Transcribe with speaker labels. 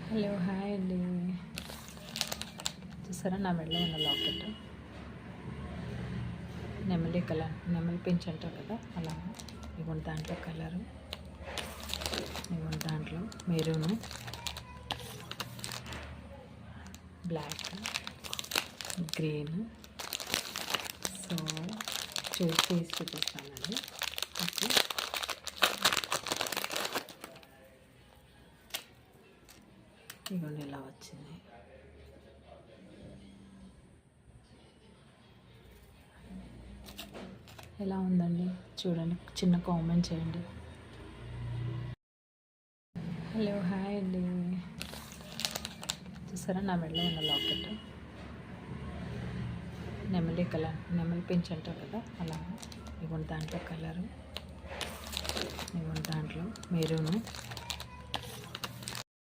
Speaker 1: Hello hi అండి. చూసారా నా మెడలో ఉన్న లాకెట్ నెమలి కలర్, నెమలి పింఛ్ అంటారు కదా అలా. ఇవ్వండి దాంట్లో కలరు, ఇవ్వండి దాంట్లో మెరూను, బ్లాక్, గ్రీన్. సో తీసి చూపిస్తానండి. ఓకే, ఇవ్వండి ఎలా వచ్చింది. ఎలా ఉందండి చూడండి, చిన్న కామెంట్ చేయండి. హలో హాయ్ అండి. చూసారా నా మెడలో ఉన్న లాకెట్ నెమలి కలర్, నెమలి పింఛ్ అంటారు కదా అలా. ఇవ్వండి దాంట్లో కలరు, ఇవ్వండి దాంట్లో మెరూను,